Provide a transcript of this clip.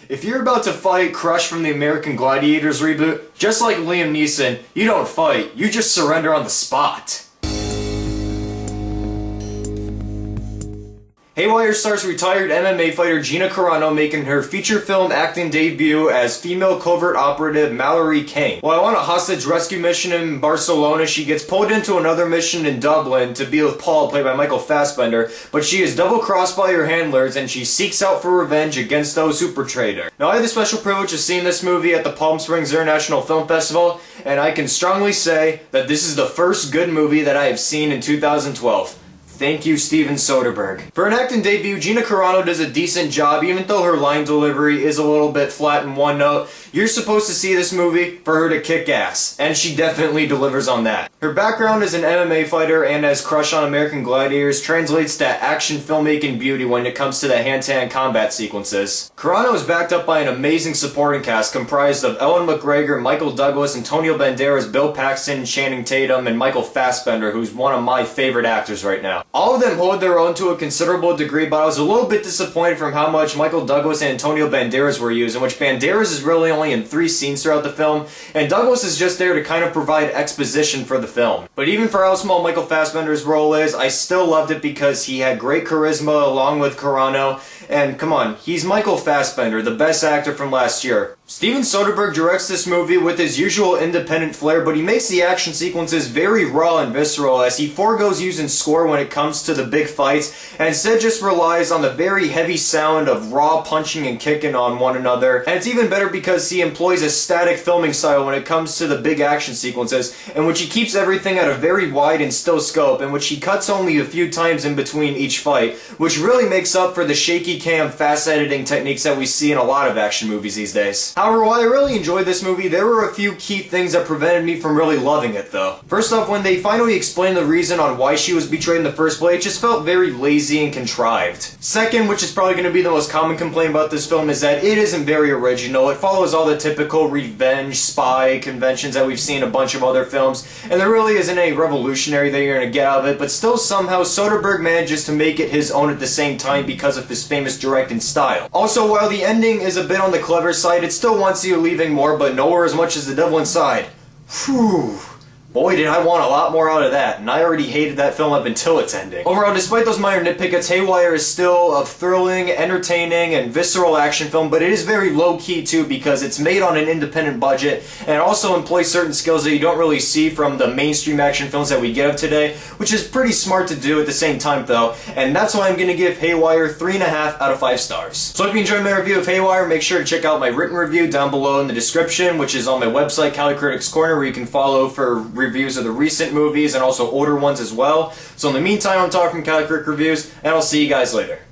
If you're about to fight Crush from the American Gladiators reboot, just like Liam Neeson, you don't fight, you just surrender on the spot. Haywire stars retired MMA fighter Gina Carano making her feature film acting debut as female covert operative Mallory Kane. While on a hostage rescue mission in Barcelona, she gets pulled into another mission in Dublin to be with Paul, played by Michael Fassbender, but she is double-crossed by her handlers and she seeks out for revenge against those who betrayed her. Now, I had the special privilege of seeing this movie at the Palm Springs International Film Festival, and I can strongly say that this is the first good movie that I have seen in 2012. Thank you, Steven Soderbergh. For an acting debut, Gina Carano does a decent job, even though her line delivery is a little bit flat in one note. You're supposed to see this movie for her to kick ass, and she definitely delivers on that. Her background as an MMA fighter and as Crush on American Gladiators translates to action filmmaking beauty when it comes to the hand-to-hand combat sequences. Carano is backed up by an amazing supporting cast comprised of Ewan McGregor, Michael Douglas, Antonio Banderas, Bill Paxton, Channing Tatum, and Michael Fassbender, who's one of my favorite actors right now. All of them hold their own to a considerable degree, but I was a little bit disappointed from how much Michael Douglas and Antonio Banderas were used, in which Banderas is really only in 3 scenes throughout the film, and Douglas is just there to kind of provide exposition for the film. But even for how small Michael Fassbender's role is, I still loved it because he had great charisma along with Carano, and come on, he's Michael Fassbender, the best actor from last year. Steven Soderbergh directs this movie with his usual independent flair, but he makes the action sequences very raw and visceral as he forgoes using score when it comes to the big fights and instead just relies on the very heavy sound of raw punching and kicking on one another. And it's even better because he employs a static filming style when it comes to the big action sequences, in which he keeps everything at a very wide and still scope, in which he cuts only a few times in between each fight, which really makes up for the shaky cam fast editing techniques that we see in a lot of action movies these days. However, while I really enjoyed this movie, there were a few key things that prevented me from really loving it though. First off, when they finally explained the reason on why she was betrayed in the first place, it just felt very lazy and contrived. Second, which is probably going to be the most common complaint about this film, is that it isn't very original. It follows all the typical revenge spy conventions that we've seen in a bunch of other films, and there really isn't any revolutionary that you're going to get out of it, but still somehow Soderbergh manages to make it his own at the same time because of his famous directing style. Also, while the ending is a bit on the clever side, it still wants you leaving more, but nowhere as much as the devil inside. Whew. Boy, did I want a lot more out of that, and I already hated that film up until its ending. Overall, despite those minor nitpicks, Haywire is still a thrilling, entertaining, and visceral action film, but it is very low-key too because it's made on an independent budget, and it also employs certain skills that you don't really see from the mainstream action films that we get of today, which is pretty smart to do at the same time though, and that's why I'm going to give Haywire 3.5 out of 5 stars. So if you enjoyed my review of Haywire, make sure to check out my written review down below in the description, which is on my website, Cali Critics Corner, where you can follow for reviews of the recent movies and also older ones as well. So in the meantime, I'm talking from Cali Critic Reviews, and I'll see you guys later.